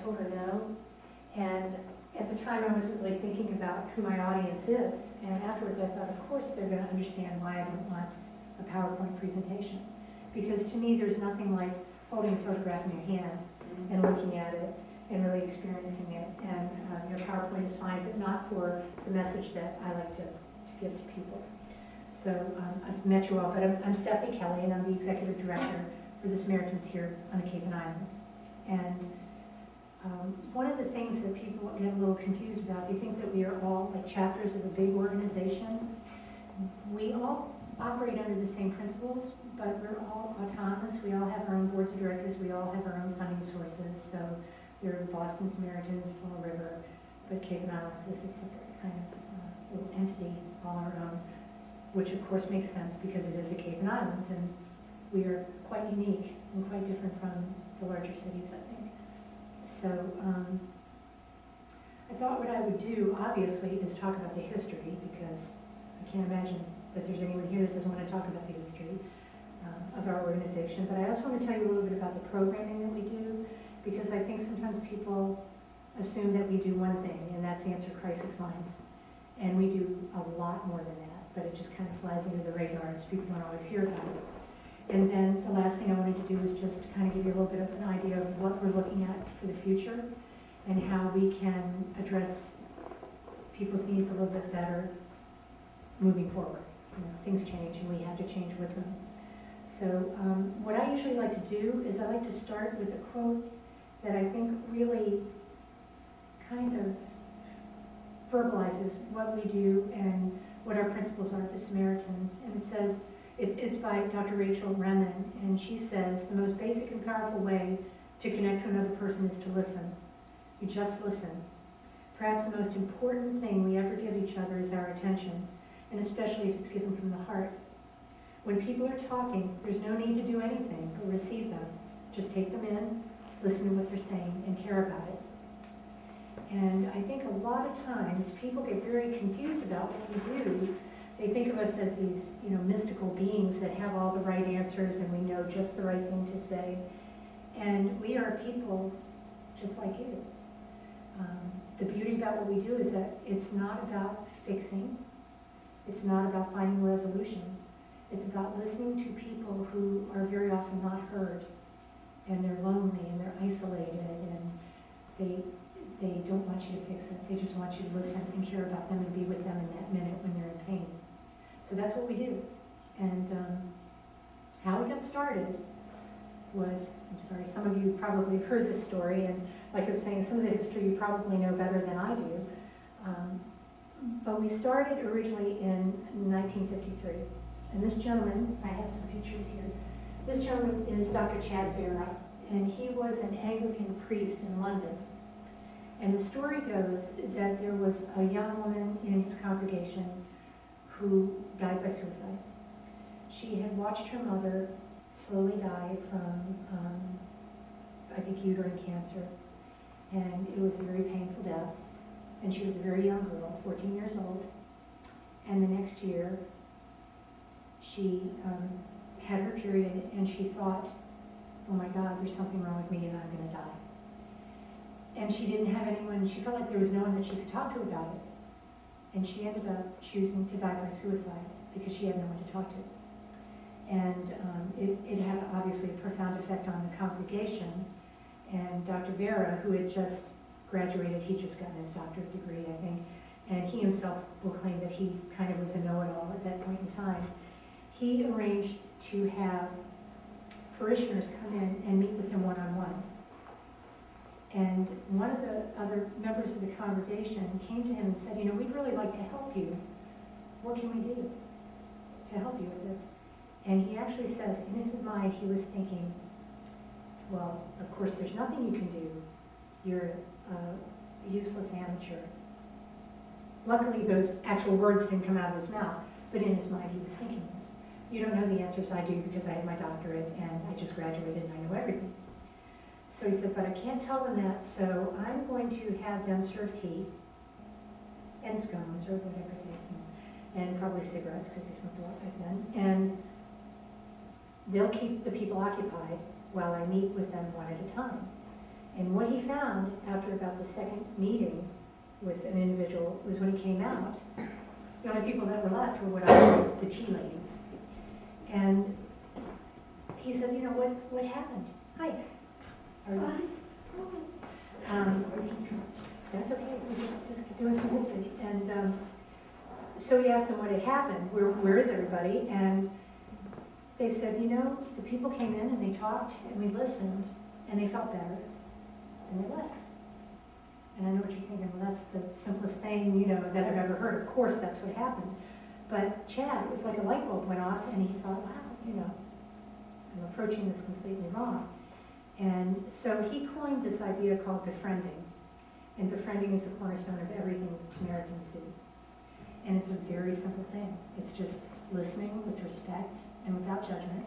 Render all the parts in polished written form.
told her no. And at the time, I wasn't really thinking about who my audience is. And afterwards, I thought, of course, they're going to understand why I don't want a PowerPoint presentation. Because to me, there's nothing like holding a photograph in your hand and looking at it and really experiencing it. And PowerPoint is fine, but not for the message that I like to give to people. So I've met you all, but I'm Stephanie Kelly, and I'm the Executive Director for the Samaritans here on the Cape and Islands. And one of the things that people get a little confused about, they think that we are all like chapters of a big organization. We all operate under the same principles, but we're all autonomous. We all have our own boards of directors. We all have our own funding sources. So we're the Boston Samaritans, Fall River, but Cape and Islands, this is a kind of little entity all our own, which of course makes sense because it is the Cape and Islands, and we are quite unique and quite different from the larger cities, I think. So I thought what I would do, obviously, is talk about the history, because I can't imagine that there's anyone here that doesn't want to talk about the history of our organization. But I also want to tell you a little bit about the programming that we do, because I think sometimes people assume that we do one thing, and that's answer crisis lines. And we do a lot more than that, but it just kind of flies under the radar, as people don't always hear about it. And then the last thing I wanted to do was just kind of give you a little bit of an idea of what we're looking at for the future and how we can address people's needs a little bit better moving forward. Things change and we have to change with them. So what I usually like to do is I like to start with a quote that I think really kind of verbalizes what we do and what our principles are at the Samaritans. And it says, it's by Dr. Rachel Remen, and she says, the most basic and powerful way to connect to another person is to listen. You just listen. Perhaps the most important thing we ever give each other is our attention, and especially if it's given from the heart. When people are talking, there's no need to do anything but receive them. Just take them in, listen to what they're saying, and care about it. And I think a lot of times people get very confused about what we do. They think of us as these, mystical beings that have all the right answers and we know just the right thing to say. And we are people just like you. The beauty about what we do is that it's not about fixing. It's not about finding a resolution. It's about listening to people who are very often not heard, and they're lonely and they're isolated, and they don't want you to fix it. They just want you to listen and care about them and be with them in that minute when they're in pain. So that's what we do. And how we got started was, I'm sorry, some of you probably have heard this story, and like I was saying, some of the history you probably know better than I do. But we started originally in 1953. And this gentleman, I have some pictures here. This gentleman is Dr. Chad Vera, and he was an Anglican priest in London. And the story goes that there was a young woman in his congregation who died by suicide. She had watched her mother slowly die from, I think, uterine cancer. And it was a very painful death. And she was a very young girl, 14 years old. And the next year, she had her period, and she thought, oh my God, there's something wrong with me and I'm going to die. And she didn't have anyone, she felt like there was no one that she could talk to about it. And she ended up choosing to die by suicide because she had no one to talk to. And it had obviously a profound effect on the congregation. And Dr. Vera, who had just graduated, he just gotten his doctorate degree, I think, and he himself will claim that he kind of was a know-it-all at that point in time. He arranged to have parishioners come in and meet with him one-on-one. And one of the other members of the congregation came to him and said, we'd really like to help you. What can we do to help you with this? And he actually says, in his mind, he was thinking, well, of course, there's nothing you can do. You're a useless amateur. Luckily, those actual words didn't come out of his mouth, but in his mind, he was thinking this. You don't know the answers I do because I have my doctorate and I just graduated and I know everything. So he said, but I can't tell them that, so I'm going to have them serve tea and scones or whatever they and probably cigarettes because they smoked a lot back then. And they'll keep the people occupied while I meet with them one at a time. And what he found after about the second meeting with an individual was when he came out, the only people that were left were what I call the tea ladies. And he said, you know, what happened? Hi. Are you? That's okay, we're just doing some history. And so he asked them what had happened, where is everybody? And they said, you know, the people came in and they talked and we listened and they felt better and they left. And I know what you're thinking, well, that's the simplest thing, you know, that I've ever heard. Of course, that's what happened. But Chad, it was like a light bulb went off and he thought, wow, you know, I'm approaching this completely wrong. And so he coined this idea called befriending. And befriending is the cornerstone of everything that Samaritans do. And it's a very simple thing. It's just listening with respect and without judgment,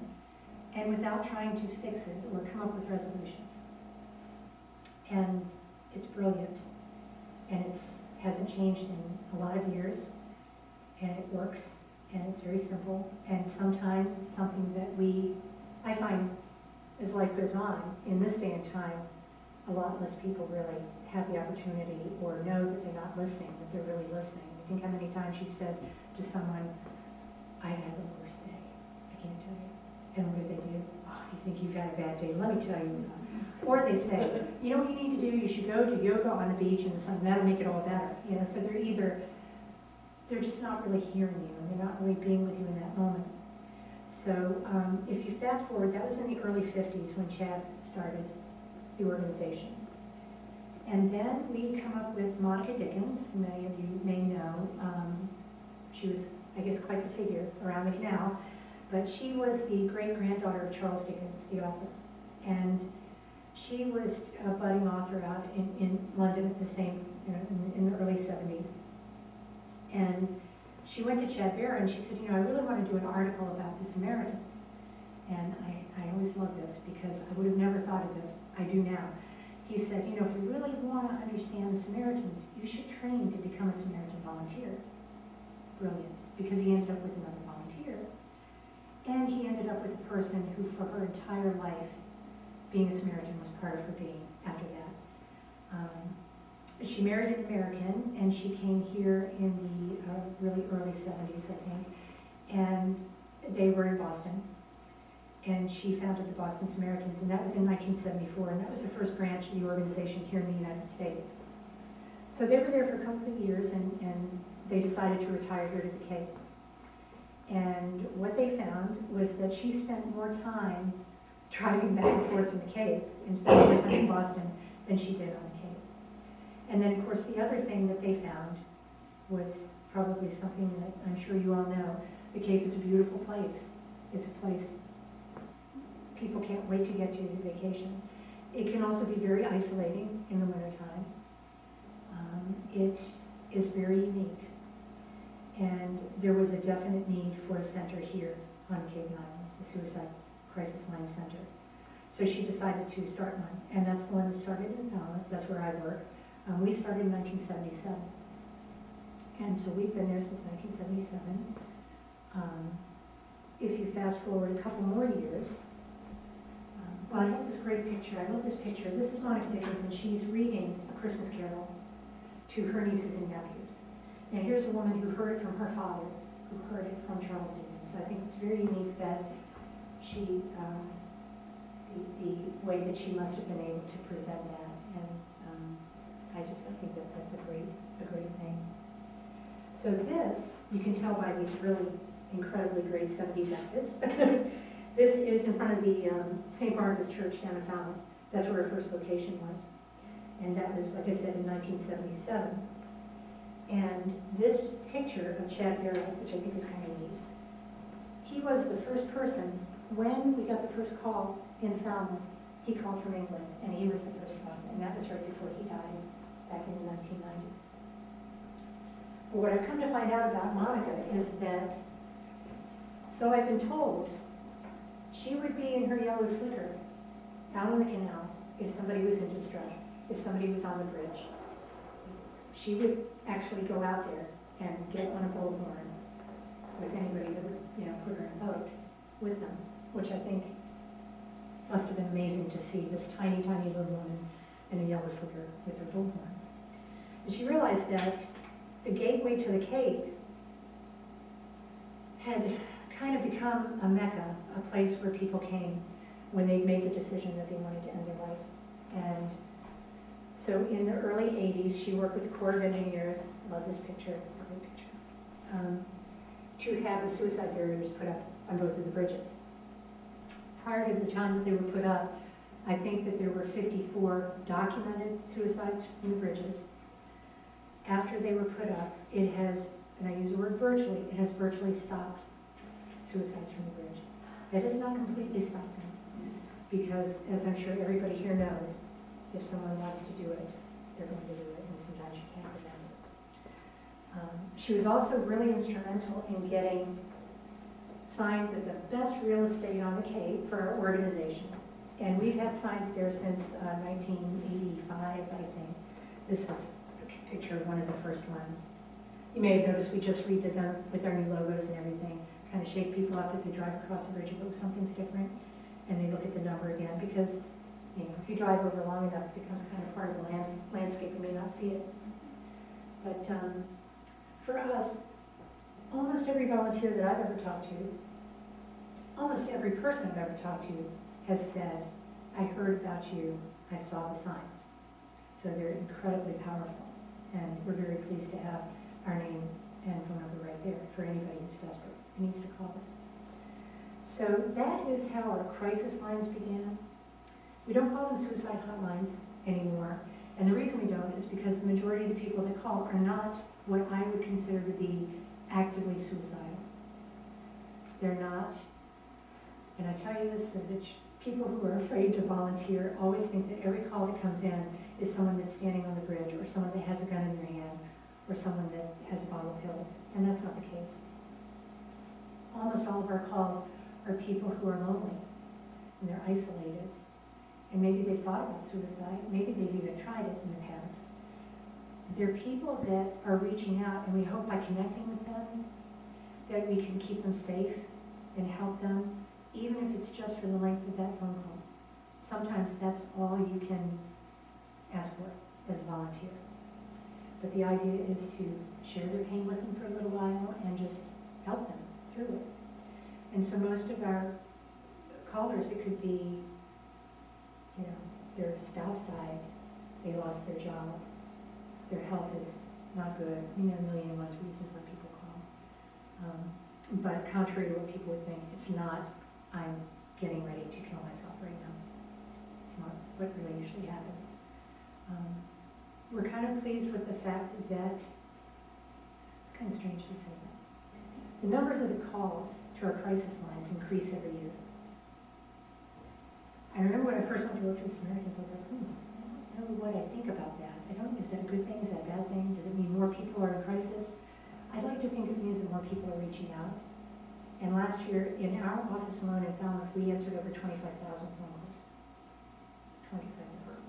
and without trying to fix it or come up with resolutions. And it's brilliant. And it hasn't changed in a lot of years. And it works. And it's very simple. And sometimes it's something that I find as life goes on, in this day and time, a lot less people really have the opportunity or know that they're not listening, that they're really listening. I think how many times you've said to someone, I've had the worst day, I can't tell you. And what do they do? Oh, if you think you've had a bad day, let me tell you. Or they say, you know what you need to do? You should go to yoga on the beach in the sun, that'll make it all better. You know, so they're just not really hearing you, and they're not really being with you in that moment. So if you fast forward, that was in the early 50s when Chad started the organization. And then we come up with Monica Dickens, who many of you may know. She was, I guess, quite the figure around the canal, but she was the great-granddaughter of Charles Dickens, the author. And she was a budding author out in London at the same, you know, in the early 70s. And she went to Chad Vera and she said, you know, I really want to do an article about the Samaritans. And I always love this because I would have never thought of this. I do now. He said, you know, if you really want to understand the Samaritans, you should train to become a Samaritan volunteer. Brilliant. Because he ended up with another volunteer. And he ended up with a person who, for her entire life, being a Samaritan was part of her being after that. She married an American, and she came here in the really early 70s, I think. And they were in Boston. And she founded the Boston Samaritans, and that was in 1974, and that was the first branch of the organization here in the United States. So they were there for a couple of years, and they decided to retire here to the Cape. And what they found was that she spent more time driving back and forth from the Cape and spending more time in Boston than she did on the Cape. And then, of course, the other thing that they found was probably something that I'm sure you all know. The Cape is a beautiful place. It's a place people can't wait to get to vacation. It can also be very isolating in the wintertime. It is very unique. And there was a definite need for a center here on the Cape Islands, a suicide crisis line center. So she decided to start one, and that's the one that started in Falmouth. That's where I work. We started in 1977. And so we've been there since 1977. If you fast forward a couple more years, well, I have this great picture. I love this picture. This is Monica Dickens, and she's reading A Christmas Carol to her nieces and nephews. And here's a woman who heard it from her father, who heard it from Charles Dickens. So I think it's very unique that she, the way that she must have been able to present that. And I think that that's a great thing. So this, you can tell by these really incredibly great 70s outfits. This is in front of the St. Barnabas Church down in Falmouth. That's where her first location was. And that was, like I said, in 1977. And this picture of Chad Barrett, which I think is kind of neat, he was the first person, when we got the first call in Falmouth, he called from England, and he was the first one, and that was right before he died, back in the 1990s. But what I've come to find out about Monica is that, so I've been told, she would be in her yellow slicker out on the canal if somebody was in distress, if somebody was on the bridge. She would actually go out there and get on a bullhorn with anybody that would, you know, put her in a boat with them, which I think must have been amazing to see this tiny, tiny little woman yellow slicker with her bullhorn. And she realized that the gateway to the Cape had kind of become a mecca, a place where people came when they made the decision that they wanted to end their life. And so in the early 80s, she worked with the Corps of Engineers, love this picture, it's a great picture, to have the suicide barriers put up on both of the bridges. Prior to the time that they were put up, I think that there were 54 documented suicides from the bridges. After they were put up, it has, and I use the word virtually, it has virtually stopped suicides from the bridge. That has not completely stopped them, because as I'm sure everybody here knows, if someone wants to do it, they're going to do it, and sometimes you can't prevent it. She was also really instrumental in getting signs of the best real estate on the Cape for our organization. And we've had signs there since 1985, I think. This is a picture of one of the first ones. You may have noticed we just redid them with our new logos and everything, kind of shake people up as they drive across the bridge and go, something's different, and they look at the number again, because you know, if you drive over long enough, it becomes kind of part of the landscape. You may not see it. But for us, almost every volunteer that I've ever talked to, almost every person I've ever talked to has said, I heard about you, I saw the signs. So they're incredibly powerful, and we're very pleased to have our name and phone number right there for anybody who's desperate and needs to call us. So that is how our crisis lines began. We don't call them suicide hotlines anymore, and the reason we don't is because the majority of the people that call are not what I would consider to be actively suicidal. They're not, and I tell you this so that people who are afraid to volunteer always think that every call that comes in is someone that's standing on the bridge, or someone that has a gun in their hand, or someone that has a bottle of pills, and that's not the case. Almost all of our calls are people who are lonely, and they're isolated, and maybe they've thought about suicide, maybe they've even tried it in the past. They're people that are reaching out, and we hope by connecting with them that we can keep them safe and help them, even if it's just for the length of that phone call. Sometimes that's all you can ask for as a volunteer. But the idea is to share their pain with them for a little while and just help them through it. And so most of our callers, it could be, you know, their spouse died, they lost their job, their health is not good. You know, a million and one reasons why people call. But contrary to what people would think, it's not, I'm getting ready to kill myself right now. It's not what really usually happens. We're kind of pleased with the fact that, it's kind of strange to say that, the numbers of the calls to our crisis lines increase every year. I remember when I first went to work for the Samaritans, I was like, I don't know what I think about that. Is that a good thing? Is that a bad thing? Does it mean more people are in crisis? I'd like to think it means that more people are reaching out. And last year, in our office alone in Falmouth, we answered over 25,000 phone calls. 25,000.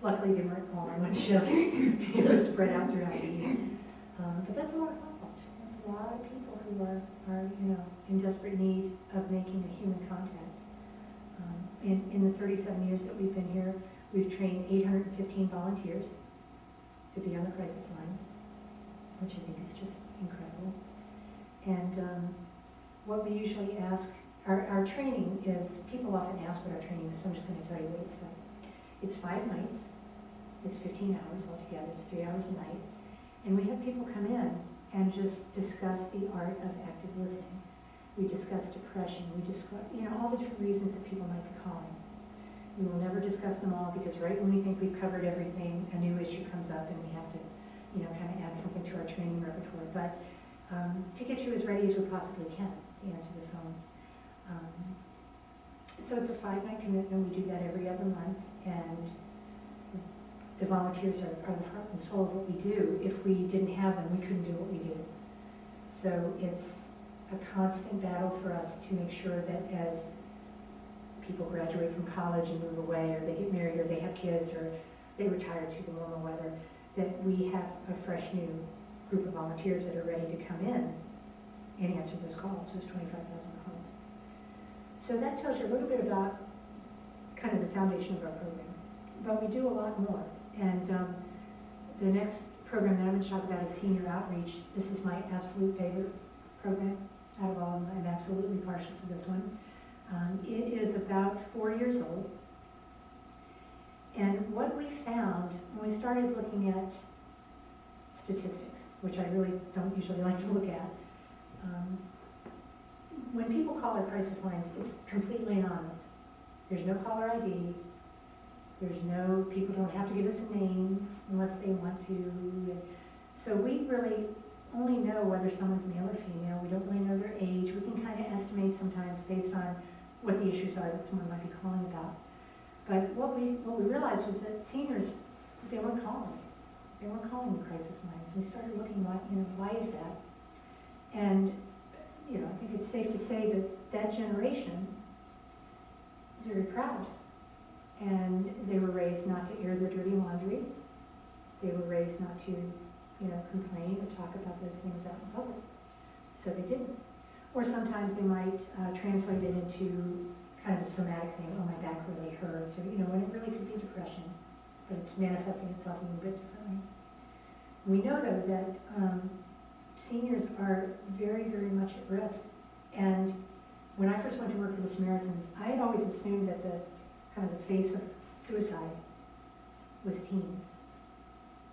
Luckily, they weren't all on one shift. It was spread out throughout the year. But that's a lot of calls. That's a lot of people who are you know, in desperate need of making a human contact. In the 37 years that we've been here, we've trained 815 volunteers to be on the crisis lines, which I think is just incredible. And what we usually ask, our training is, people often ask what our training is, so I'm just going to tell you what it's like. It's 5 nights, it's 15 hours altogether, it's 3 hours a night, and we have people come in and just discuss the art of active listening. We discuss depression, we discuss, you know, all the different reasons that people might be calling. We will never discuss them all, because right when we think we've covered everything, a new issue comes up and we have to, you know, kind of add something to our training repertoire. But to get you as ready as we possibly can to answer the phones. So it's a 5-night commitment. We do that every other month, and the volunteers are the heart and soul of what we do. If we didn't have them, we couldn't do what we do. So it's a constant battle for us to make sure that as people graduate from college and move away, or they get married, or they have kids, or they retire to the warmer weather, that we have a fresh new group of volunteers that are ready to come in and answer those calls, those 25,000 calls. So that tells you a little bit about kind of the foundation of our program. But we do a lot more. And the next program that I'm going to talk about is senior outreach. This is my absolute favorite program out of all of them. I'm absolutely partial to this one. It is about 4 years old. And what we found when we started looking at statistics, which I really don't usually like to look at, when people call our crisis lines, it's completely anonymous. There's no caller ID. There's no, people don't have to give us a name unless they want to. So we really only know whether someone's male or female. We don't really know their age. We can kind of estimate sometimes based on what the issues are that someone might be calling about. But what we realized was that seniors, they weren't calling. They weren't calling the crisis lines. We started looking, why is that? And I think it's safe to say that that generation is very proud. And they were raised not to air their dirty laundry. They were raised not to, complain or talk about those things out in public. So they didn't. Or sometimes they might translate it into kind of a somatic thing. Oh, my back really hurts. Or, when it really could be depression, but it's manifesting itself a little bit differently. We know, though, that seniors are very, very much at risk. And when I first went to work for the Samaritans, I had always assumed that the face of suicide was teens.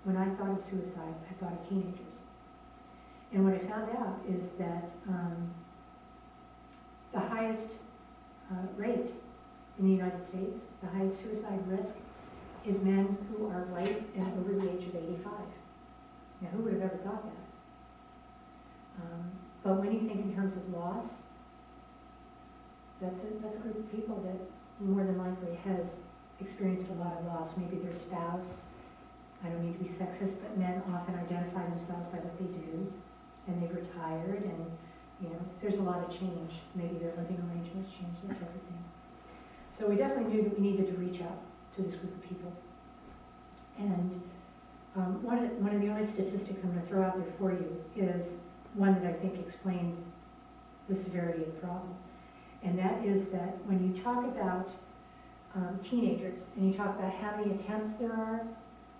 When I thought of suicide, I thought of teenagers. And what I found out is that the highest rate in the United States, the highest suicide risk, is men who are white and over the age of 85. Now, who would have ever thought that? But when you think in terms of loss, that's a group of people that more than likely has experienced a lot of loss. Maybe their spouse, I don't mean to be sexist, but men often identify themselves by what they do, and they've retired, and there's a lot of change. Maybe their living arrangements change, that type of thing. So we definitely knew that we needed to reach out to this group of people. And one of the only statistics I'm going to throw out there for you is one that I think explains the severity of the problem. And that is that when you talk about teenagers, and you talk about how many attempts there are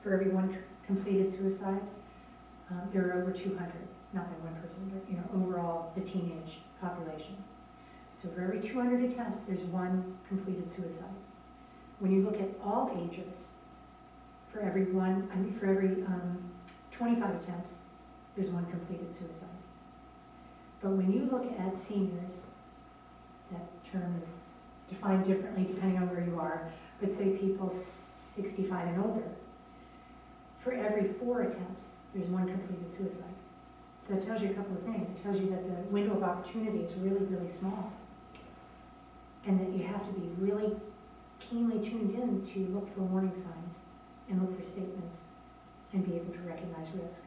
for every one completed suicide, there are over 200, not by one person, but overall the teenage population. So for every 200 attempts, there's one completed suicide. When you look at all ages, for every 25 attempts, there's one completed suicide. But when you look at seniors, that term is defined differently depending on where you are, but say people 65 and older, for every 4 attempts, there's one completed suicide. So it tells you a couple of things. It tells you that the window of opportunity is really, really small, and that you have to be really keenly tuned in to look for warning signs and look for statements and be able to recognize risk.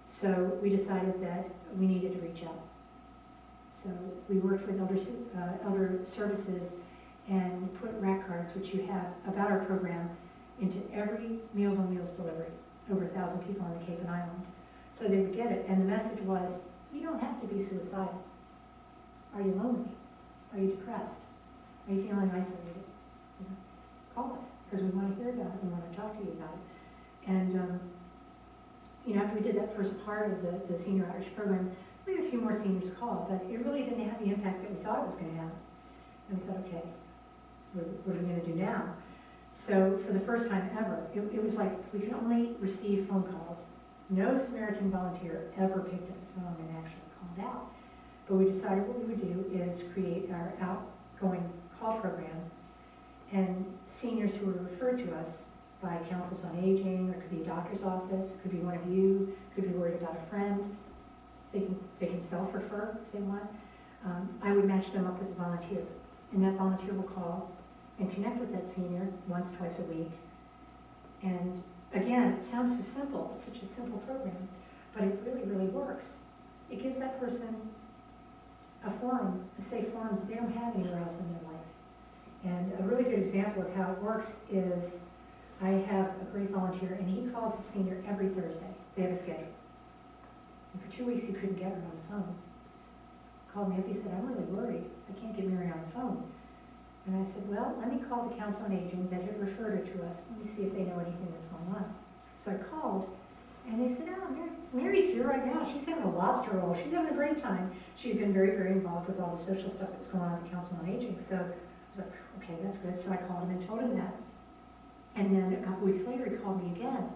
So we decided that we needed to reach out. So we worked with elder services and put rack cards, which you have about our program, into every Meals on Wheels delivery, over 1,000 people on the Cape and Islands. So they would get it, and the message was, you don't have to be suicidal. Are you lonely? Are you depressed? Are you feeling isolated? Call us, because we want to hear about it, we want to talk to you about it. And after we did that first part of the senior outreach program, we had a few more seniors call, but it really didn't have the impact that we thought it was going to have. And we thought, okay, what are we going to do now? So for the first time ever, it was like we could only receive phone calls. No Samaritan volunteer ever picked up the phone and actually called out. But we decided what we would do is create our outgoing call program, and seniors who were referred to us by councils on aging, or it could be a doctor's office, it could be one of you, could be worried about a friend. They can self-refer if they want. I would match them up with a volunteer, and that volunteer will call and connect with that senior once, twice a week. And again, it sounds so simple. It's such a simple program, but it really, really works. It gives that person a forum, a safe forum that they don't have anywhere else in their life. And a really good example of how it works is I have a great volunteer, and he calls the senior every Thursday. They have a schedule. And for 2 weeks, he couldn't get her on the phone. He called me up, he said, I'm really worried. I can't get Mary on the phone. And I said, well, let me call the Council on Aging that had referred her to us. Let me see if they know anything that's going on. So I called, and they said, oh, Mary's here right now. She's having a lobster roll. She's having a great time. She had been very, very involved with all the social stuff that was going on at the Council on Aging. So I was like, okay, that's good. So I called him and told him that. And then a couple weeks later, he called me again.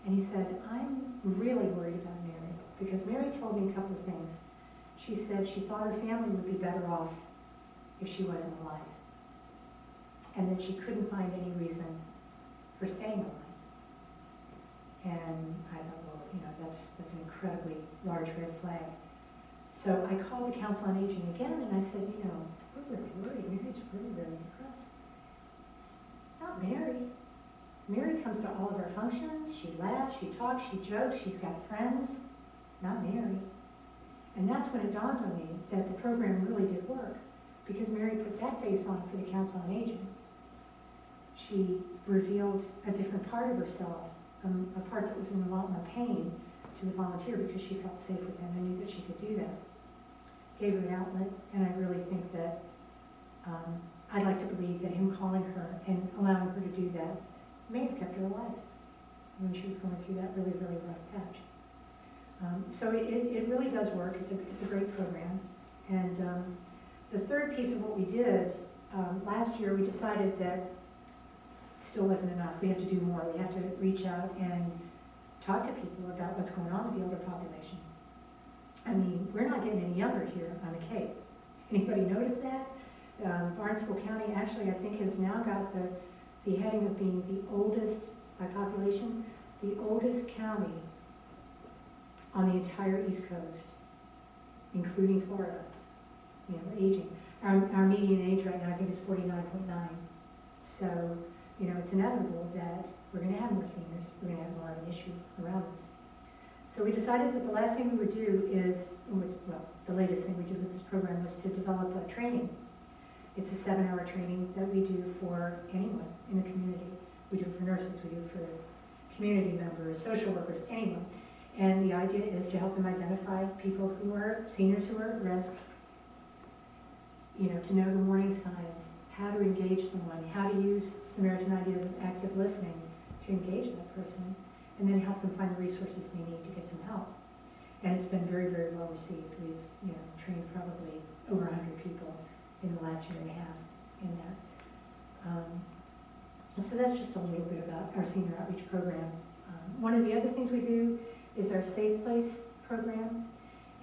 And he said, I'm really worried about Mary, because Mary told me a couple of things. She said she thought her family would be better off if she wasn't alive, and that she couldn't find any reason for staying alive. And I thought, well, that's an incredibly large red flag. So I called the Council on Aging again, and I said, we're really worried. Mary's really, really depressed. It's not Mary. Mary comes to all of our functions. She laughs, she talks, she jokes, she's got friends. Not Mary. And that's when it dawned on me that the program really did work, because Mary put that face on for the Council on Aging. She revealed a different part of herself, a part that was in a lot more pain, to the volunteer, because she felt safe with him and knew that she could do that. Gave her an outlet, and I really think that I'd like to believe that him calling her and allowing her to do that may have kept her alive when she was going through that really, really rough patch. So it really does work. It's a great program. And the third piece of what we did, last year we decided that it still wasn't enough. We have to do more. We have to reach out and talk to people about what's going on with the older population. I mean, we're not getting any younger here on the Cape. Anybody notice that? Barnstable County actually, I think, has now got the heading of being the oldest, by population, the oldest county on the entire East Coast, including Florida, aging. Our median age right now, I think, is 49.9. So, it's inevitable that we're going to have more seniors. We're going to have more of an issue around us. So we decided that the last thing we would do is, the latest thing we did with this program was to develop a training. It's a 7-hour training that we do for anyone in the community. We do it for nurses, we do it for community members, social workers, anyone. And the idea is to help them identify people who are, seniors who are at risk, to know the warning signs, how to engage someone, how to use Samaritan ideas of active listening to engage that person, and then help them find the resources they need to get some help. And it's been very, very well received. We've trained probably over 100 people in the last year and a half in that. So that's just a little bit about our senior outreach program. One of the other things we do is our Safe Place program,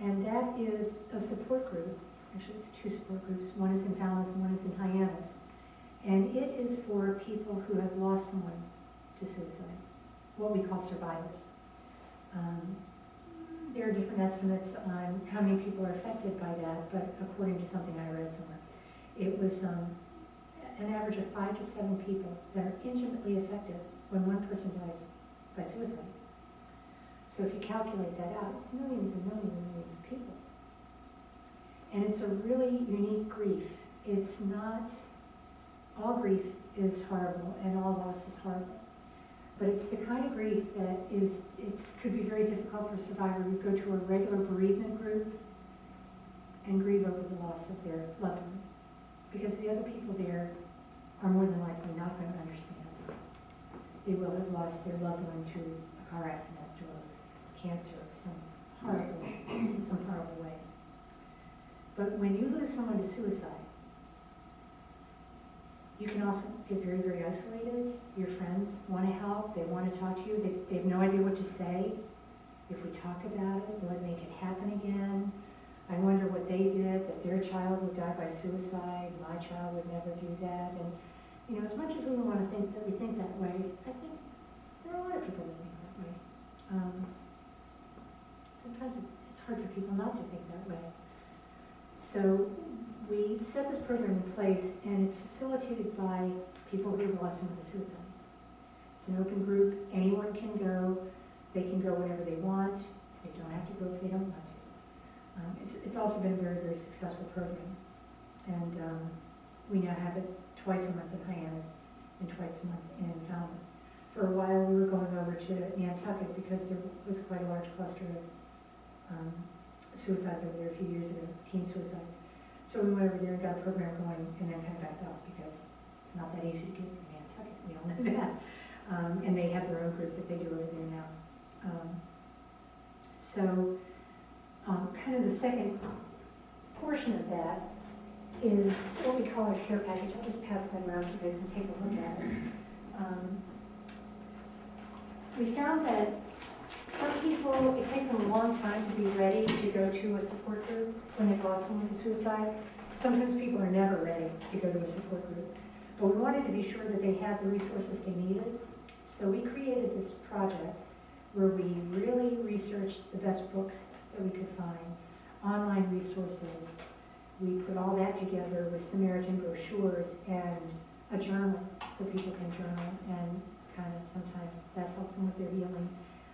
and that is a support group. Actually, it's 2 support groups. One is in Falmouth and one is in Hyannis. And it is for people who have lost someone to suicide, what we call survivors. There are different estimates on how many people are affected by that, but according to something I read somewhere, it was an average of 5 to 7 people that are intimately affected when one person dies by suicide. So if you calculate that out, it's millions and millions and millions of people. And it's a really unique grief. It's not, all grief is horrible and all loss is horrible. But it's the kind of grief that could be very difficult for a survivor who go to a regular bereavement group and grieve over the loss of their loved one. Because the other people there are more than likely not going to understand. They will have lost their loved one to a car accident or cancer or in some horrible way. But when you lose someone to suicide, you can also get very, very isolated. Your friends want to help. They want to talk to you. They have no idea what to say. If we talk about it, will it make it happen again? I wonder what they did, that their child would die by suicide. My child would never do that. And, as much as we want to think that we think that way, I think there are a lot of people that think that way. Sometimes it's hard for people not to think that way. So we set this program in place, and it's facilitated by people who have lost someone to suicide. It's an open group. Anyone can go. They can go whenever they want. They don't have to go if they don't want to. It's also been a very, very successful program. And we now have it twice a month in Hyannis and twice a month in Falmouth. For a while, we were going over to Nantucket because there was quite a large cluster of suicides over there a few years ago, teen suicides. So we went over there and got a program going and then kind of backed up because it's not that easy to get from Nantucket, we all know that. And they have their own group that they do over there now. Kind of the second portion of that is what we call our care package. I'll just pass that around so you guys can take a look at it. We found that some people, it takes them a long time to be ready to go to a support group when they've lost someone to suicide. Sometimes people are never ready to go to a support group. But we wanted to be sure that they had the resources they needed. So we created this project where we really researched the best books that we could find, online resources. We put all that together with Samaritan brochures and a journal so people can journal, and kind of sometimes that helps them with their healing.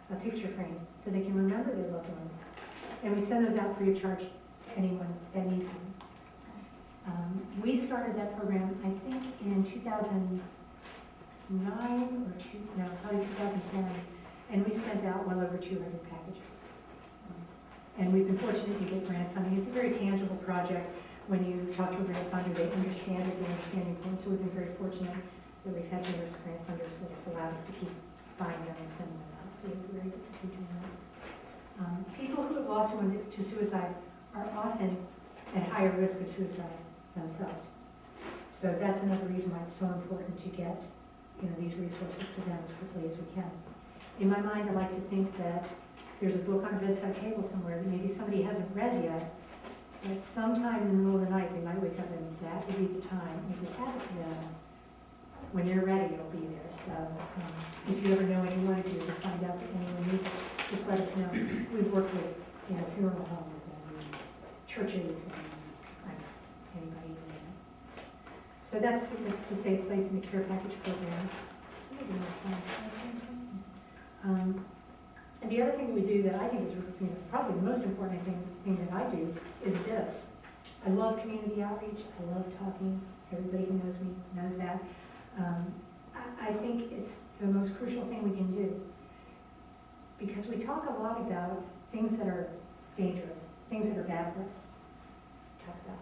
A picture frame so they can remember their loved one. And we send those out free of charge to anyone that needs one. We started that program, I think, in 2009 or probably 2010, and we sent out well over 200 packages. And we've been fortunate to get grant funding. It's a very tangible project. When you talk to a grant funder, they understand it, they understand your point. So we've been very fortunate that we've had generous grant funders that have allowed us to keep buying them and sending them out. So we're very good to keep doing that. People who have lost someone to suicide are often at higher risk of suicide themselves. So that's another reason why it's so important to get these resources to them as quickly as we can. In my mind, I like to think that there's a book on a bedside table somewhere that maybe somebody hasn't read yet, but sometime in the middle of the night they might wake up and that would be the time. If we have it to them, when they're ready, it'll be there. So if you ever know anyone, if you ever find out that anyone needs it, just let us know. We've worked with funeral homes and churches and anybody. So that's the safe place in the care package program. And the other thing we do that I think is probably the most important thing that I do is this. I love community outreach. I love talking. Everybody who knows me knows that. I think it's the most crucial thing we can do because we talk a lot about things that are dangerous, things that are bad for us. Talk about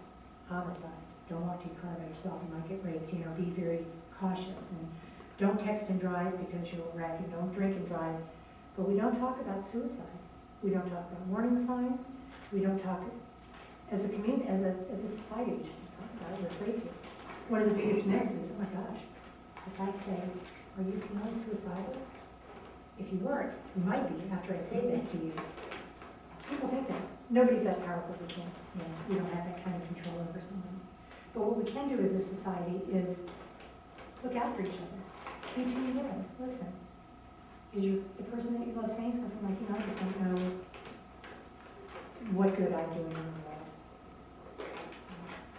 homicide. Don't walk to your car by yourself. You might get raped. Be very cautious and don't text and drive because you'll wreck. And don't drink and drive. But we don't talk about suicide. We don't talk about warning signs. We don't talk as a community, as a society. We just don't talk about it. We're afraid to. One of the biggest myths is, oh my gosh, if I say, are you feeling suicidal? If you weren't, you might be after I say that to you. People think that. Nobody's that powerful. We can't, we don't have that kind of control over someone. But what we can do as a society is look out for each other. Be tuned in. Listen. Is the person that you love saying something like, I just don't know what good I'm doing in the world.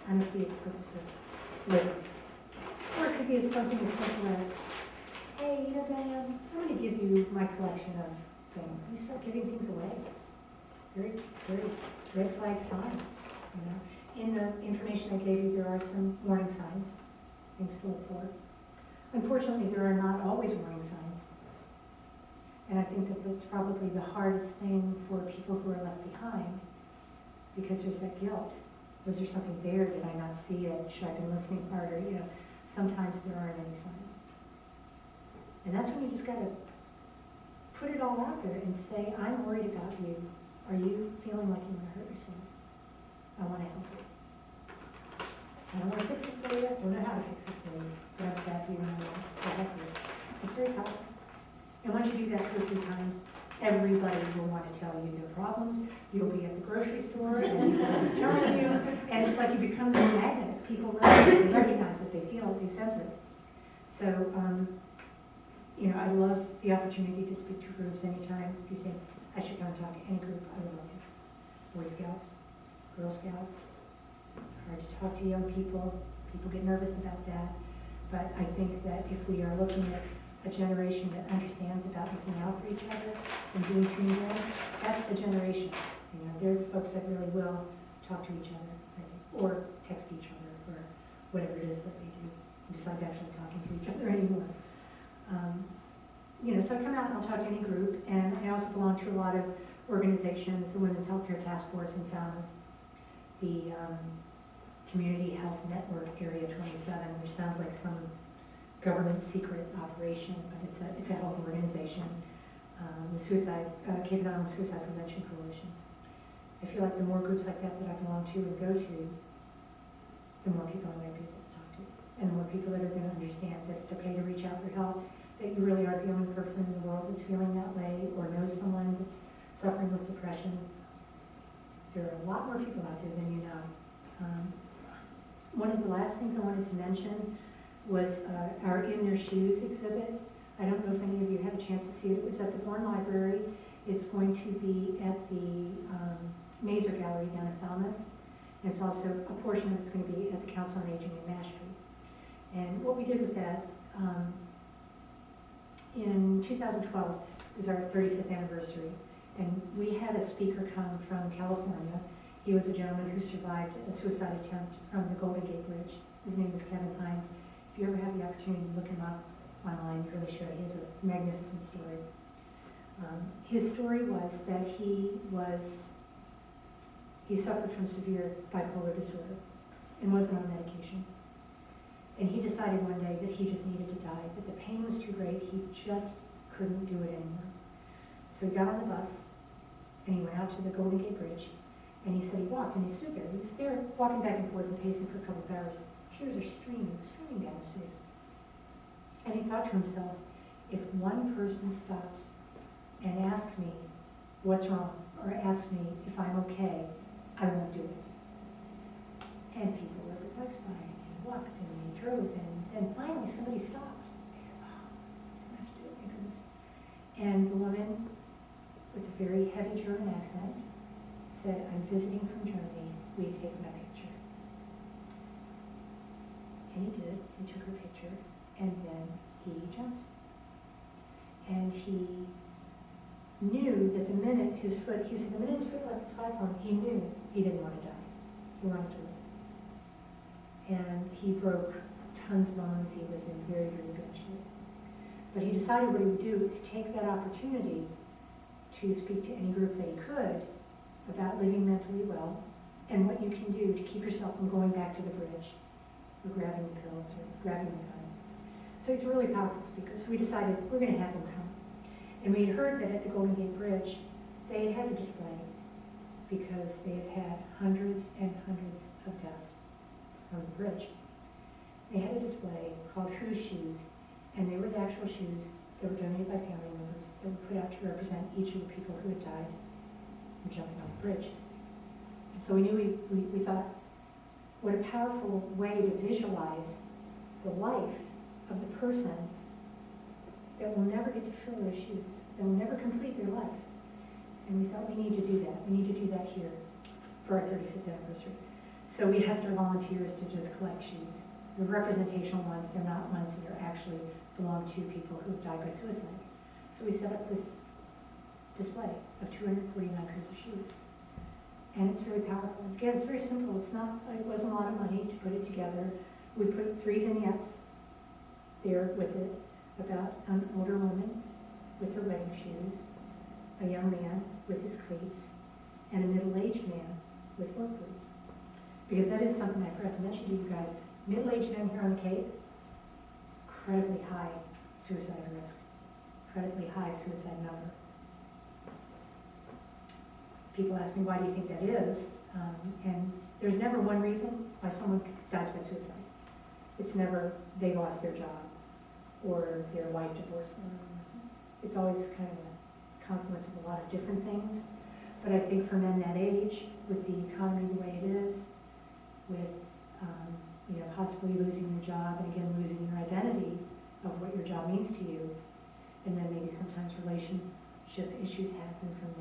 I don't see a purpose of living. Or it could be something as simple as, hey, Diane, I'm going to give you my collection of things. You start giving things away. Very, very red flag sign. In the information I gave you, there are some warning signs, things to look for. Unfortunately, there are not always warning signs. And I think that's probably the hardest thing for people who are left behind because there's that guilt. Was there something there? Did I not see it? Should I have been listening harder? Sometimes there aren't any signs. And that's when you just got to put it all out there and say, I'm worried about you. Are you feeling like you want to hurt yourself? I want to help you. I don't want to fix it for you. I don't know how to fix it for you. But I'm sad for you and I want to help you. It's very powerful. And once you do that 2 or 3 times, everybody will want to tell you their problems. You'll be at the grocery store and people will be telling you. And it's like you become this magnet. People recognize it, they feel it, they sense it. So, I love the opportunity to speak to groups anytime. If you think I should come and talk to any group, I would love to. Boy Scouts, Girl Scouts, hard to talk to young people. People get nervous about that. But I think that if we are looking at a generation that understands about looking out for each other and being tuned in, that's the generation. They're the folks that really will talk to each other, right? Or text each other, or whatever it is that they do, besides actually talking to each other anymore. So I come out and I'll talk to any group, and I also belong to a lot of organizations, the Women's Healthcare Task Force in Falmouth, the Community Health Network Area 27, which sounds like some government secret operation, but it's a health organization. The Cape and Island Suicide Prevention Coalition. I feel like the more groups like that I belong to and go to, the more people I'm going to be able to talk to, and the more people that are going to understand that it's okay to reach out for help, that you really are the only person in the world that's feeling that way, or knows someone that's suffering with depression. There are a lot more people out there than you know. One of the last things I wanted to mention was our In Their Shoes exhibit. I don't know if any of you had a chance to see it. It was at the Bourne Library. It's going to be at the Mazer Gallery down in Falmouth. And it's also, a portion of it's going to be at the Council on Aging in Mashpee. And what we did with that, in 2012 was our 35th anniversary. And we had a speaker come from California. He was a gentleman who survived a suicide attempt from the Golden Gate Bridge. His name is Kevin Hines. If you ever have the opportunity to look him up online, you really should. He has a magnificent story. His story was that he suffered from severe bipolar disorder and wasn't on medication. And he decided one day that he just needed to die, that the pain was too great, he just couldn't do it anymore. So he got on the bus and he went out to the Golden Gate Bridge, and he said he walked and he stood there. He was there walking back and forth and pacing for a couple of hours. Tears are streaming down his face. And he thought to himself, if one person stops and asks me what's wrong, or asks me if I'm okay, I won't do it. And people rode their bikes by, and he walked, and he drove, and then finally somebody stopped. They said, oh, I have to do it, my goodness. And the woman, with a very heavy German accent, said, I'm visiting from Germany, will you take my picture? And he did, he took her picture, and then he jumped. And he knew that the minute his foot left the platform, he knew he didn't want to die. He wanted to live. And he broke tons of bones. He was in very, very good shape. But he decided what he would do is take that opportunity to speak to any group that he could about living mentally well and what you can do to keep yourself from going back to the bridge or grabbing the pills or grabbing the gun. So he's a really powerful speaker. So we decided we're going to have him come. And we had heard that at the Golden Gate Bridge, they had a display because they had had hundreds and hundreds of deaths on the bridge. They had a display called Whose Shoes, and they were the actual shoes that were donated by family members that were put out to represent each of the people who had died from jumping off the bridge. So we knew we thought, what a powerful way to visualize the life of the person that will never get to fill their shoes, that will never complete their life. And we thought we need to do that. We need to do that here for our 35th anniversary. So we asked our volunteers to just collect shoes. They're representational ones. They're not ones that are actually belong to people who have died by suicide. So we set up this display of 249 pairs of shoes. And it's very powerful. Again, it's very simple. It wasn't a lot of money to put it together. We put 3 vignettes there with it about an older woman with her wedding shoes, a young man with his cleats, and a middle-aged man with work boots. Because that is something I forgot to mention to you guys. Middle-aged men here on the Cape, incredibly high suicide risk, incredibly high suicide number. People ask me, why do you think that is? And there's never one reason why someone dies by suicide. It's never they lost their job or their wife divorced them. It's always kind of a confluence of a lot of different things. But I think for men that age, with the economy the way it is, with possibly losing your job and again losing your identity of what your job means to you, and then maybe sometimes relationship issues happen from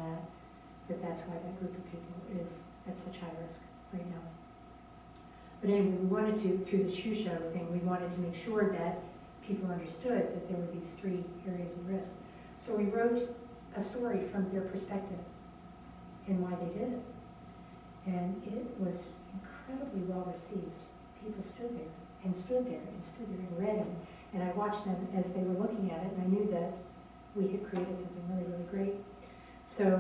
that's why that group of people is at such high risk right now. But anyway, we wanted to, through the shoe show thing, we wanted to make sure that people understood that there were these 3 areas of risk. So we wrote a story from their perspective and why they did it. And it was incredibly well received. People stood there and stood there and stood there and read it. And I watched them as they were looking at it, and I knew that we had created something really, really great. So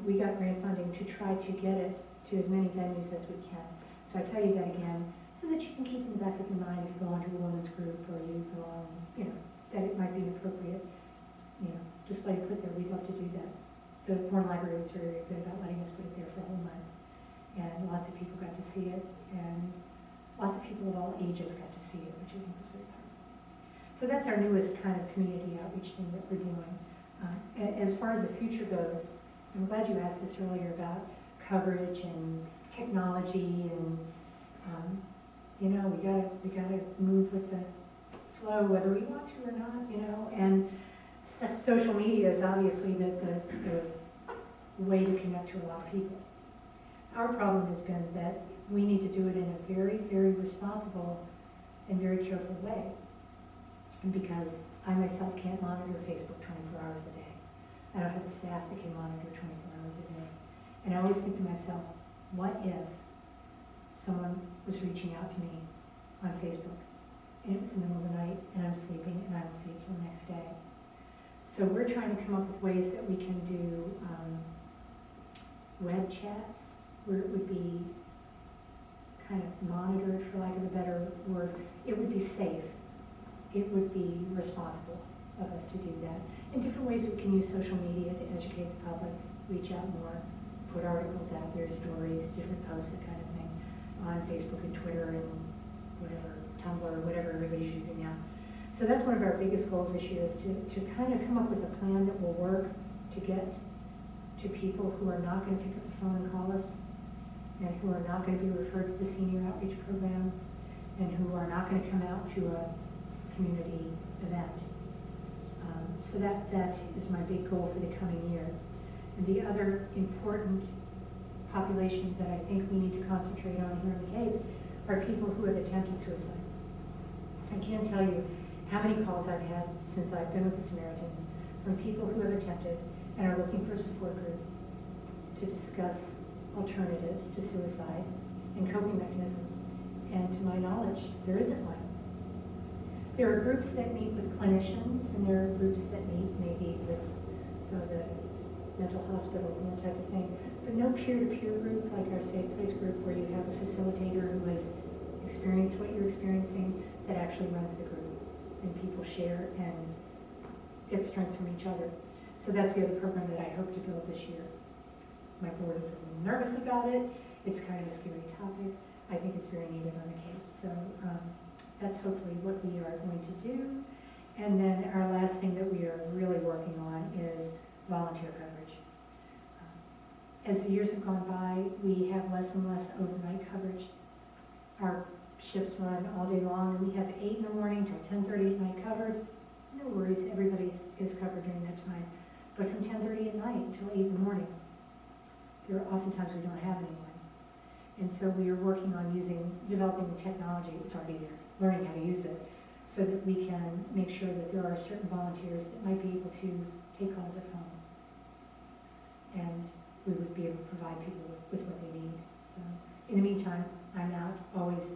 we got grant funding to try to get it to as many venues as we can. So I tell you that again, so that you can keep in the back of your mind if you belong to a women's group or you belong, that it might be appropriate, just let it put there. We'd love to do that. The Bourne Library was very good about letting us put it there for a whole month. And lots of people got to see it, and lots of people of all ages got to see it, which I think was very fun. So that's our newest kind of community outreach thing that we're doing. As far as the future goes, I'm glad you asked this earlier about coverage and technology and, we gotta move with the flow whether we want to or not, and social media is obviously the way to connect to a lot of people. Our problem has been that we need to do it in a very, very responsible and very careful way. And because I myself can't monitor Facebook 24 hours a day. I don't have the staff that can monitor 24 hours a day. And I always think to myself, what if someone was reaching out to me on Facebook and it was in the middle of the night and I'm sleeping and I don't see it till the next day? So we're trying to come up with ways that we can do web chats where it would be kind of monitored, for lack of a better word. It would be safe. It would be responsible of us to do that. In different ways we can use social media to educate the public, reach out more, put articles out there, stories, different posts, that kind of thing, on Facebook and Twitter and whatever, Tumblr, whatever everybody's using now. So that's one of our biggest goals this year, is to kind of come up with a plan that will work to get to people who are not going to pick up the phone and call us, and who are not going to be referred to the senior outreach program, and who are not going to come out to a community event. So that is my big goal for the coming year. And the other important population that I think we need to concentrate on here in the Cape are people who have attempted suicide. I can't tell you how many calls I've had since I've been with the Samaritans from people who have attempted and are looking for a support group to discuss alternatives to suicide and coping mechanisms. And to my knowledge, there isn't one. There are groups that meet with clinicians, and there are groups that meet maybe with some of the mental hospitals and that type of thing, but no peer-to-peer group like our Safe Place group, where you have a facilitator who has experienced what you're experiencing that actually runs the group, and people share and get strength from each other. So that's the other program that I hope to build this year. My board is a little nervous about it. It's kind of a scary topic. I think it's very needed on the Cape. So that's hopefully what we are going to do. And then our last thing that we are really working on is volunteer coverage. As the years have gone by, we have less and less overnight coverage. Our shifts run all day long, and we have 8 in the morning till 10:30 at night covered. No worries, everybody is covered during that time. But from 10:30 at night until 8 in the morning, there are oftentimes we don't have anyone. And so we are working on developing the technology, it's already there, learning how to use it, so that we can make sure that there are certain volunteers that might be able to take calls at home. And we would be able to provide people with what they need. So in the meantime, I'm out always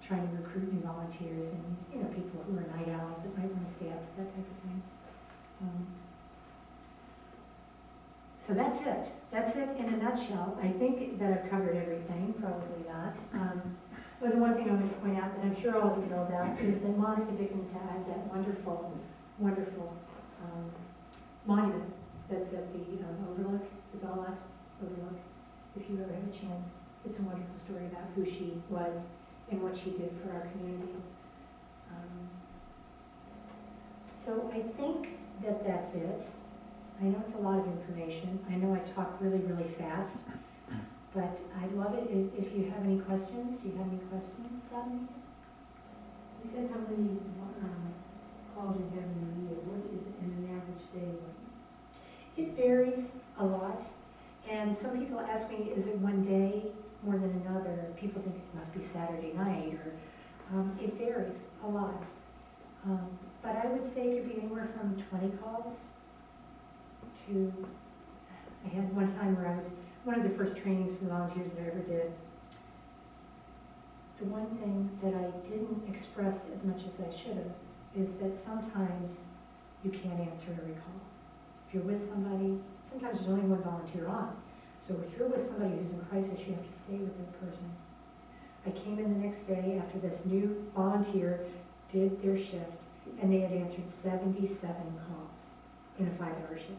trying to recruit new volunteers and people who are night owls that might want to stay up, that type of thing. So that's it. That's it in a nutshell. I think that I've covered everything, probably not. But the one thing I'm going to point out that I'm sure all of you know about is that Monica Dickens has that wonderful, wonderful monument that's at the Overlook, the Belmont Overlook. If you ever have a chance, it's a wonderful story about who she was and what she did for our community. So I think that that's it. I know it's a lot of information. I know I talk really, really fast, but I'd love it if you have any questions. Do you have any questions about me? You said how many calls you have in a year. What is it in an average day like? It varies a lot. And some people ask me, is it one day more than another? People think it must be Saturday night, or it varies a lot. But I would say it could be anywhere from 20 calls to, I had one time where I was, one of the first trainings for volunteers that I ever did. The one thing that I didn't express as much as I should have is that sometimes you can't answer every call. If you're with somebody, sometimes there's only one volunteer on. So if you're with somebody who's in crisis, you have to stay with that person. I came in the next day after this new volunteer did their shift, and they had answered 77 calls in a 5-hour shift.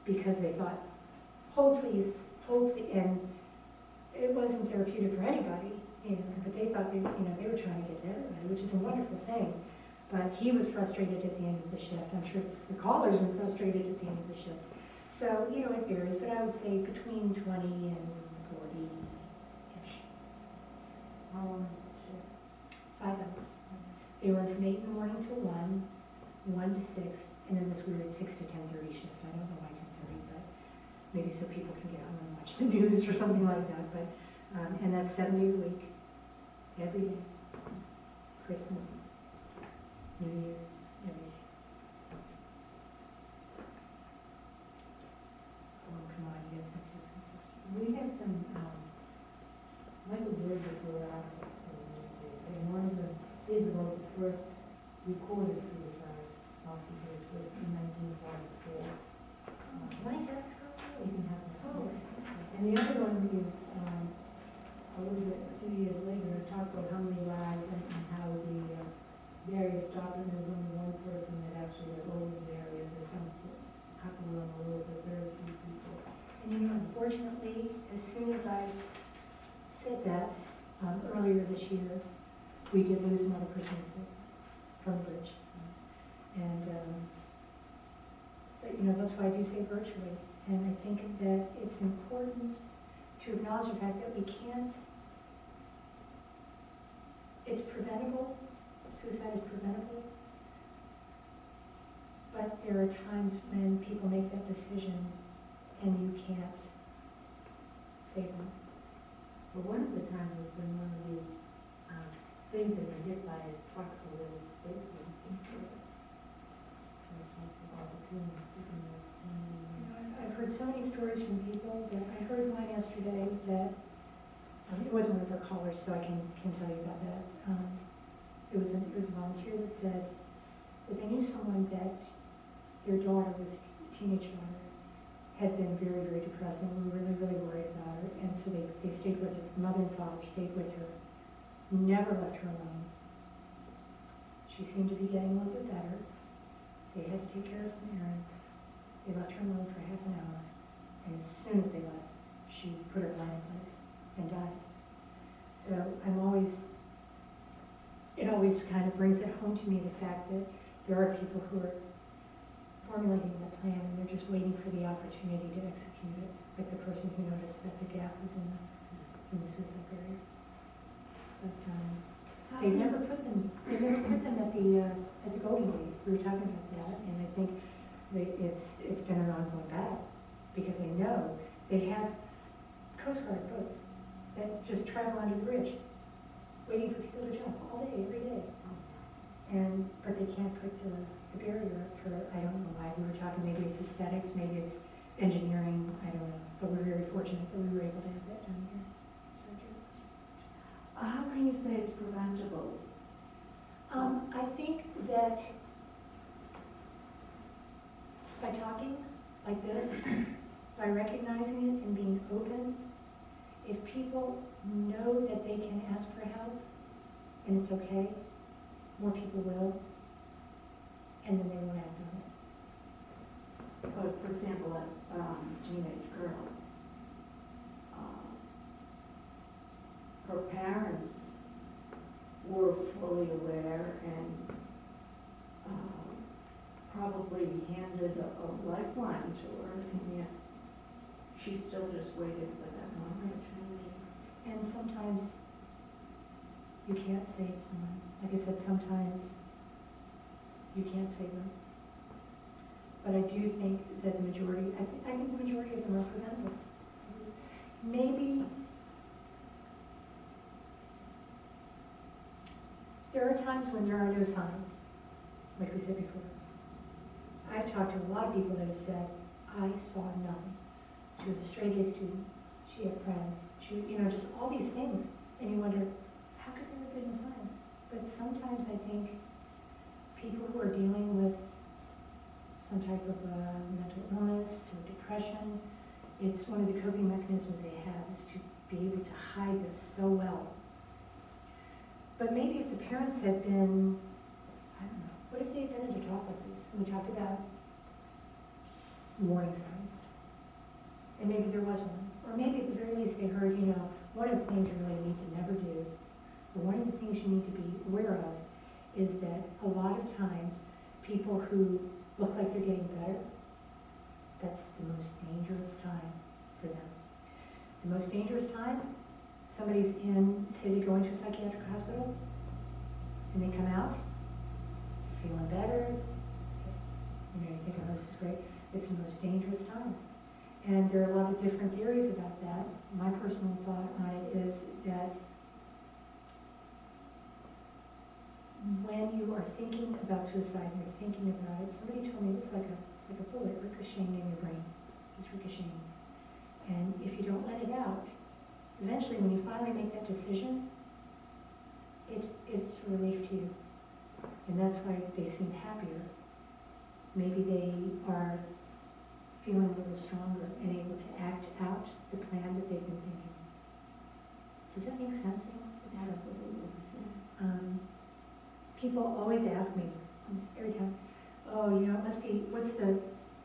Because they thought, hold please, and it wasn't therapeutic for anybody, but they thought they were trying to get to everybody, which is a wonderful thing. But he was frustrated at the end of the shift. I'm sure the callers were frustrated at the end of the shift. So, it varies, but I would say between 20 and 40-ish. How long is the shift? 5 hours. They run from 8 in the morning to 1, 1 to 6, and then this weird 6 to 10:30 shift. I don't know why 10:30, but maybe so people can get home and watch the news or something like that. But and that's 7 days a week, every day. Christmas, New Year's, every day. Oh, come on, you guys can say something. We had some, Michael Bourne before articles in the newspaper, and one of them is about the first recorded suicide off the bridge was in 1944. Can I have a copy? You can have that. Oh, And the other one is, a few years later, it talks about how many lives and how the various doctors, there's only one person that actually got over the area, there's some couple on the road, but very few people. And unfortunately, as soon as I said that, earlier this year, we did lose another person from the bridge. And, but, that's why I do say virtually. And I think that it's important to acknowledge the fact that we can't, it's preventable, suicide is preventable, but there are times when people make that decision and you can't save them. But one of the times was when one of the things that were hit by a truck, so there was basically I've heard so many stories from people that, I heard one yesterday that, it wasn't one of our callers, so I can tell you about that. It was a volunteer that said that they knew someone that their daughter was a teenage daughter, had been very, very depressed and were really, really worried about her. And so they stayed with her, mother and father stayed with her, never left her alone. She seemed to be getting a little bit better. They had to take care of some errands. They left her alone for half an hour. And as soon as they left, she put her plan in place and died. So it always kind of brings it home to me, the fact that there are people who are formulating that plan and they're just waiting for the opportunity to execute it, like the person who noticed that the gap was in the suicide barrier. But they never put them at the Golden Gate. We were talking about that, and I think it's been an ongoing battle because they know they have Coast Guard boats that just travel under the bridge, waiting for people to jump all day, every day. But they can't put the barrier up for, I don't know why. We were talking, maybe it's aesthetics, maybe it's engineering, I don't know. But we're very fortunate that we were able to have that done here. How can you say it's preventable? I think that by talking like this, by recognizing it and being open, if people know that they can ask for help and it's okay, more people will, and then they won't act on it. But for example, a teenage girl, her parents were fully aware and probably handed a lifeline to her, and yet she still just waited for that opportunity. And sometimes you can't save someone. Like I said, sometimes you can't save them. But I do think that the majority, I think the majority of them are preventable. Maybe there are times when there are no signs, like we said before. I've talked to a lot of people that have said, I saw nothing. She was a straight-A student. She had friends. She, just all these things. And you wonder, how could there have been no signs? But sometimes I think people who are dealing with some type of mental illness or depression, it's one of the coping mechanisms they have is to be able to hide this so well But maybe if the parents had been, I don't know, what if they had been in a talk like this, and we talked about warning signs? And maybe there was one. Or maybe at the very least they heard, one of the things you really need to never do, or one of the things you need to be aware of, is that a lot of times people who look like they're getting better, that's the most dangerous time for them. The most dangerous time, somebody's say they go into a psychiatric hospital, and they come out, feeling better, you're thinking, oh, this is great. It's the most dangerous time. And there are a lot of different theories about that. My personal thought on it is that when you are thinking about suicide, and you're thinking about it, somebody told me it's like a bullet ricocheting in your brain. It's ricocheting. And if you don't let it out, eventually when you finally make that decision, it's a relief to you. And that's why they seem happier. Maybe they are feeling a little stronger and able to act out the plan that they've been thinking. Does that make sense? Absolutely. People always ask me, every time, oh, it must be, what's the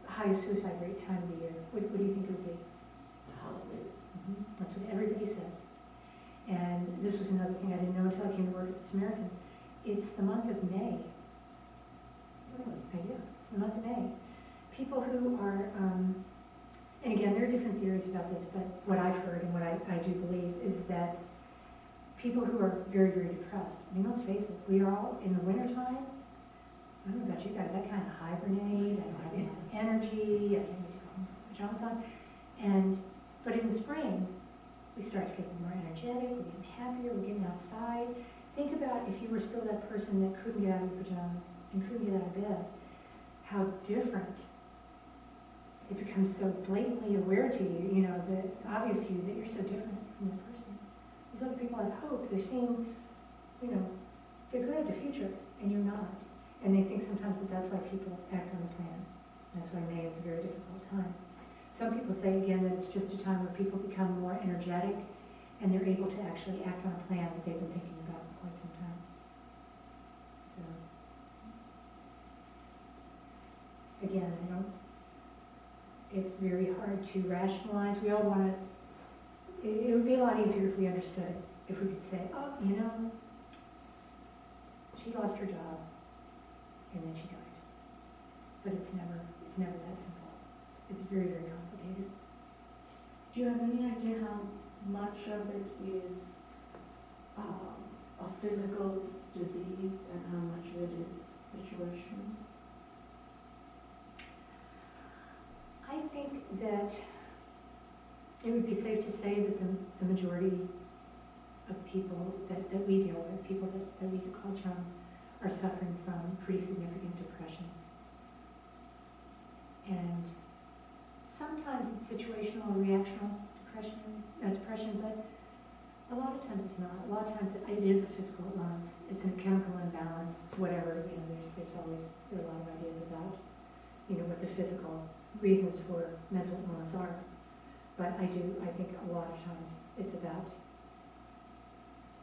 highest suicide rate time of the year? What do you think it would be? The holidays. That's what everybody says. And this was another thing I didn't know until I came to work at the Samaritans. It's the month of May. Really? Yeah, it's the month of May. People who are, and again, there are different theories about this, but what I've heard and what I do believe is that people who are very, very depressed, let's face it, we are all, in the wintertime, I don't know about you guys, I kind of hibernate, I don't have any energy, I can't put my pajamas on, but in the spring, we start to get more energetic, we're getting happier, we're getting outside. Think about if you were still that person that couldn't get out of your pajamas and couldn't get out of bed, how different it becomes so blatantly aware to you, that obvious to you that you're so different from that person. These other people have hope, they're seeing, they're good at the future, and you're not. And they think sometimes that's why people act on a plan. That's why May is a very difficult time. Some people say, again, that it's just a time where people become more energetic, and they're able to actually act on a plan that they've been thinking about for quite some time. So, again, it's very hard to rationalize. We all want to, it would be a lot easier if we understood, if we could say, oh, she lost her job, and then she died. But it's never that simple. It's very, very complicated. Do you have any idea how much of it is a physical disease and how much of it is situational? I think that it would be safe to say that the majority of people that we deal with, people that we get calls from, are suffering from pretty significant depression. And sometimes it's situational or reactional depression, but a lot of times it's not. A lot of times it is a physical illness. It's a chemical imbalance. It's whatever. There are a lot of ideas about, what the physical reasons for mental illness are. But I think a lot of times it's about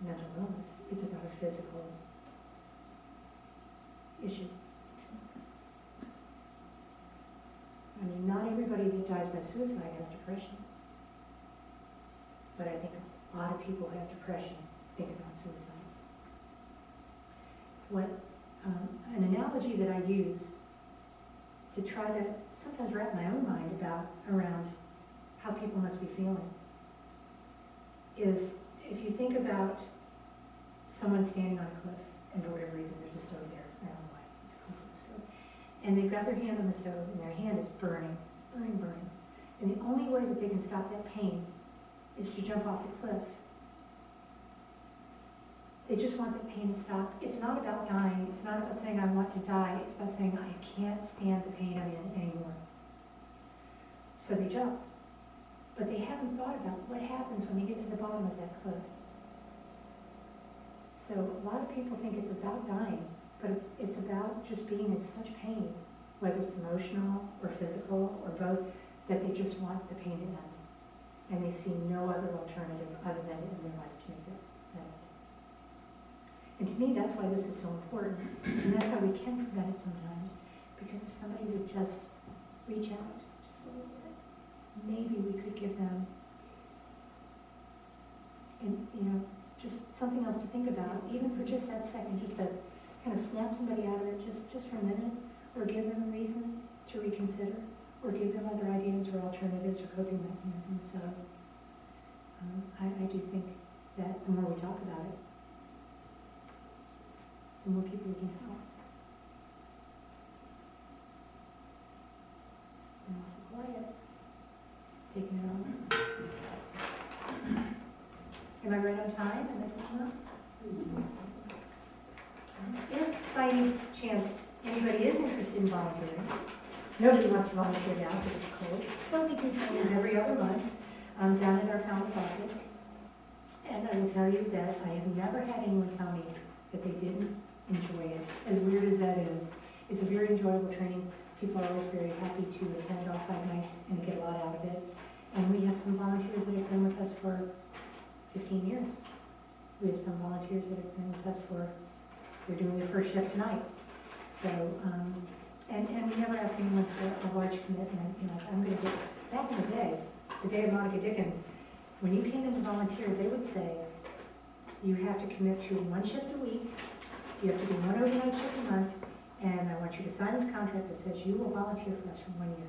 mental illness. It's about a physical issue. Not everybody that dies by suicide has depression. But I think a lot of people who have depression think about suicide. An analogy that I use to try to sometimes wrap my own mind around how people must be feeling is if you think about someone standing on a cliff, and for whatever reason there's a stove there, I don't know why, it's a cliff with a stove, and they've got their hand on the stove and their hand is burning, burning, burning, and the only way that they can stop that pain is to jump off the cliff. They just want the pain to stop. It's not about dying. It's not about saying I want to die. It's about saying I can't stand the pain I'm in anymore. So they jump. But they haven't thought about what happens when they get to the bottom of that cliff. So a lot of people think it's about dying, but it's about just being in such pain, whether it's emotional or physical or both, that they just want the pain to end. And they see no other alternative other than to end their life to make it end. And to me, that's why this is so important, and that's how we can prevent it sometimes, because if somebody would just reach out, just a little bit, maybe we could give them, and, just something else to think about, even for just that second, just to kind of snap somebody out of it, just for a minute, or give them a reason to reconsider, or give them other ideas or alternatives or coping mechanisms. So I do think that the more we talk about it, the more people we can help. And awful quiet, taking it on. Am I right on time? Am I taking off? If by any chance anybody is interested in volunteering, nobody wants to volunteer now because it's cold, but we do trainings every other month down at our Falmouth office. And I will tell you that I have never had anyone tell me that they didn't enjoy it, as weird as that is. It's a very enjoyable training. People are always very happy to attend all 5 nights and get a lot out of it. And we have some volunteers that have been with us for 15 years. We have some volunteers that have been with us for, they're doing their first shift tonight. So, and we never ask anyone for a large commitment. I'm going to get, back in the day of Monica Dickens, when you came in to volunteer, they would say, you have to commit to 1 shift a week, you have to do 1 overnight shift a month, and I want you to sign this contract that says you will volunteer for us for 1 year.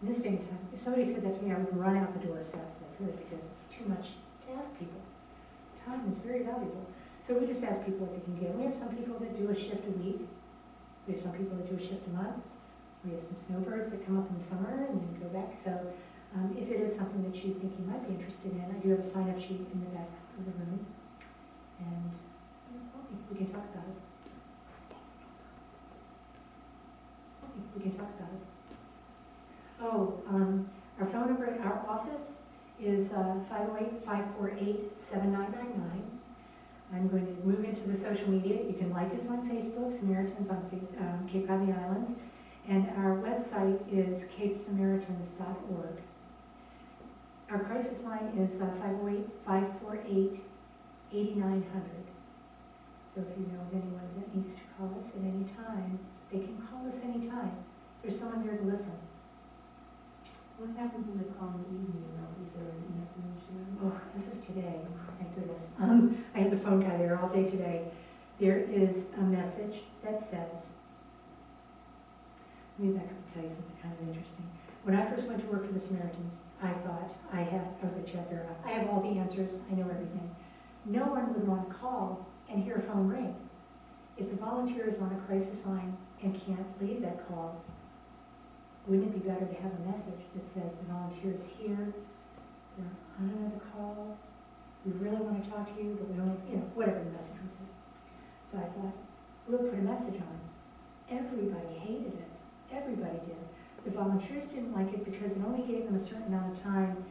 In this day and time, if somebody said that to me, I would run out the door as fast as I could, because it's too much to ask people. Time is very valuable. So we just ask people what they can get. We have some people that do a shift a week. We have some people that do a shift a month. We have some snowbirds that come up in the summer and then go back. So if it is something that you think you might be interested in, I do have a sign-up sheet in the back of the room. And we can talk about it. We can talk about it. Oh, our phone number at our office is 508-548-7999. I'm going to move into the social media. You can like us on Facebook, Samaritans on Cape Cod the Islands, and our website is capesamaritans.org. Our crisis line is 508-548-8900. So if you know of anyone that needs to call us at any time, they can call us anytime. There's someone there to listen. What happens when they call in the evening, though? Is there an message? Oh, as of today, thank goodness. I had the phone guy there all day today. There is a message that says, let me back up and tell you something kind of interesting. When I first went to work for the Samaritans, I thought I was like Chad Barrow. I have all the answers, I know everything. No one would want to call and hear a phone ring. If the volunteer is on a crisis line and can't leave that call, wouldn't it be better to have a message that says the volunteer is here, they're on another call, we really want to talk to you, but we don't, whatever the message was. So I thought, we'll put a message on. Everybody hated it. Everybody did. The volunteers didn't like it because it only gave them a certain amount of time.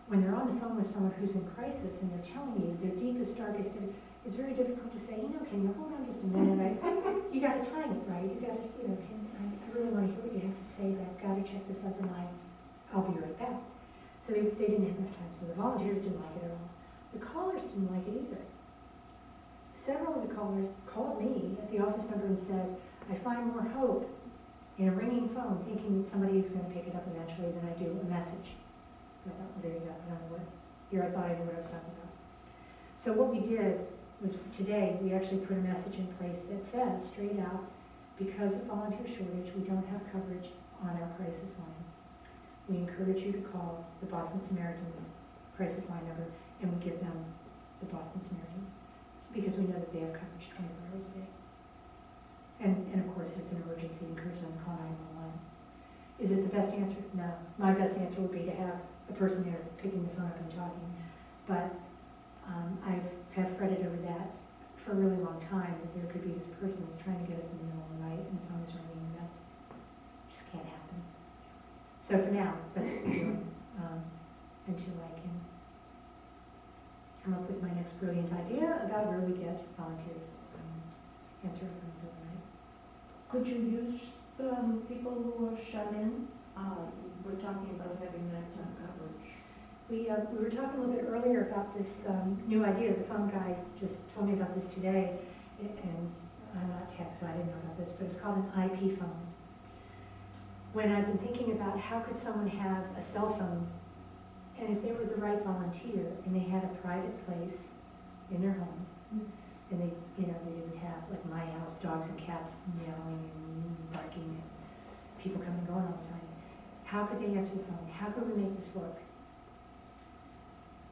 When they're on the phone with someone who's in crisis and they're telling you their deepest, darkest, it's very difficult to say, can you hold on just a minute? You got to time it right. You got to, I really want to hear what you have to say, but I've got to check this other line. I'll be right back. So they didn't have enough time. So the volunteers didn't like it at all. The callers didn't like it either. Several of the callers called me at the office number and said, I find more hope in a ringing phone thinking that somebody is going to pick it up eventually than I do a message. So I thought, well, there you go. I don't know what. Here I thought I knew what I was talking about. So what we did was today we actually put a message in place that says straight out, because of volunteer shortage, we don't have coverage on our crisis line. We encourage you to call the Boston Samaritans crisis line number, and we give them the Boston Samaritans, because we know that they have coverage 24 hours a day. And of course, if it's an emergency, encourage them to call 911. Is it the best answer? No. My best answer would be to have a person there picking the phone up and talking. But I have fretted over that for a really long time, that there could be this person that's trying to get us in the middle of the night and the phone is ringing, and that's just can't happen. So for now, that's what we're doing until I can come up with my next brilliant idea about where we get volunteers answer phones overnight. Could you use people who are shut in? We're talking about having nighttime coverage. We We were talking a little bit earlier about this new idea. The phone guy just told me about this today, and I'm not tech, so I didn't know about this, but it's called an IP phone. When I've been thinking about how could someone have a cell phone, and if they were the right volunteer, and they had a private place in their home, and they didn't have, like my house, dogs and cats meowing and barking, and people coming and going all the time. How could they answer the phone? How could we make this work?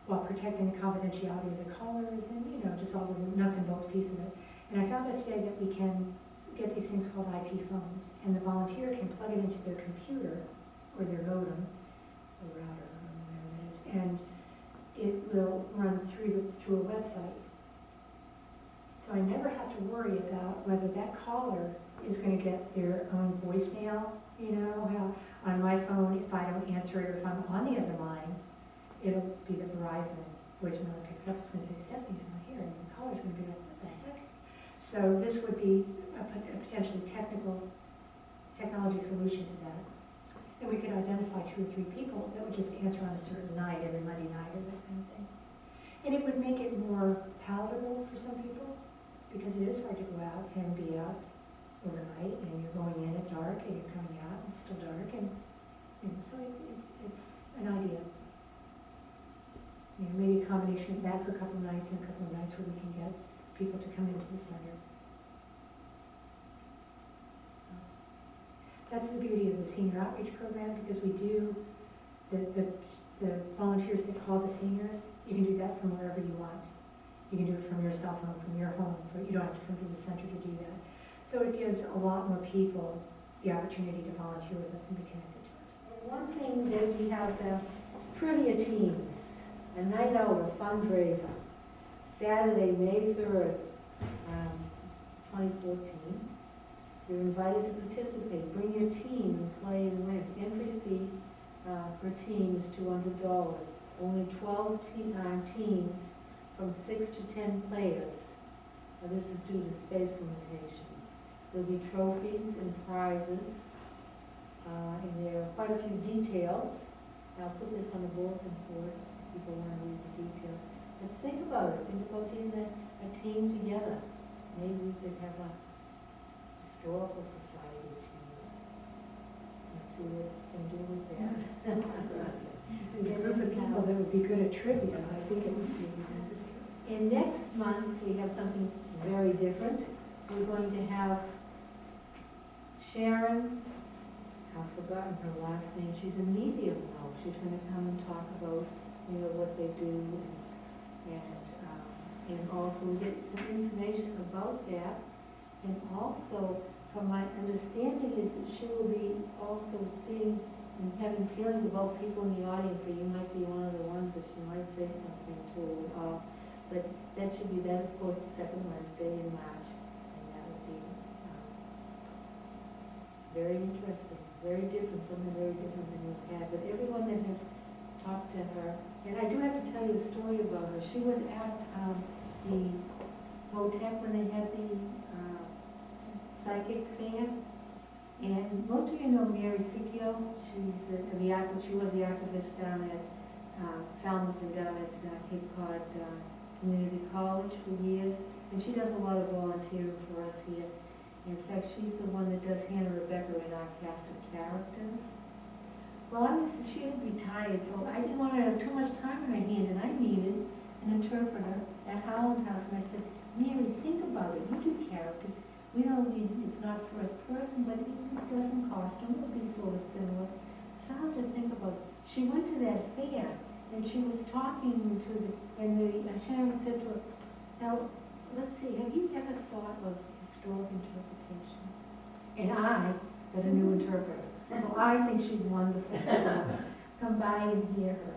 While protecting the confidentiality of the callers and, just all the nuts and bolts piece of it. And I found out today that we can get these things called IP phones, and the volunteer can plug it into their computer or their modem, or router, or whatever it is, and it will run through a website. So I never have to worry about whether that caller is going to get their own voicemail, how on my phone, if I don't answer it, or if I'm on the other line, it'll be the Verizon voicemail that picks up. It's going to say, Stephanie's not here, and the caller's going to be like, what the heck? So this would be a potentially technology solution to that. And we could identify 2 or 3 people that would just answer on a certain night, every Monday night, or that kind of thing. And it would make it more palatable for some people, because it is hard to go out and be out overnight, and you're going in at dark, and you're coming out, and it's still dark, and so it's an idea. Maybe a combination of that for a couple of nights, and a couple of nights where we can get people to come into the center. So, that's the beauty of the senior outreach program, because we do, the volunteers that call the seniors, you can do that from wherever you want. You can do it from your cell phone, from your home, you don't have to come to the center to do that. So it gives a lot more people the opportunity to volunteer with us and be connected to us. One thing that we have the Trivia Teams, a night out, a fundraiser, Saturday, May 3rd, 2014. You're invited to participate. Bring your team and play and win. Entry fee per team is $200. Only 12 teams from 6 to 10 players. This is due to space limitations. There'll be trophies and prizes, and there are quite a few details. I'll put this on the bulletin board if people want to read the details. But think about it. Think about getting a team together. Maybe we could have a historical society team. Let's see what we can do with that. There's a group of people that would be good at trivia. I think it would be. And next month, we have something very different. We're going to have Sharon, I've forgotten her last name, she's a medium now. She's going to come and talk about, what they do, and also get some information about that. And also, from my understanding, is that she will be also seeing and having feelings about people in the audience, so you might be one of the ones that she might say something to. But that should be that, of course, the second Wednesday in March, and that would be very interesting, very different, something very different than we've had. But everyone that has talked to her, and I do have to tell you a story about her. She was at the Votech when they had the psychic fair, and most of you know Mary Sicchio. She was the archivist down at Falmouth and down at Cape Cod Community College for years, and she does a lot of volunteering for us here. In fact, she's the one that does Hannah Rebecca in our cast of characters. Well, she is retired, so I didn't want to have too much time on her hand, and I needed an interpreter at Howland House, and I said, Mary, think about it. You do characters. We don't need, it's not first person, but it doesn't costume. It'll be sort of similar. So I have to think about it. She went to that fair, and she was talking to Sharon said to her, now, let's see, have you ever thought of historic interpretation? And I got a new interpreter. So I think she's wonderful. So come by and hear her.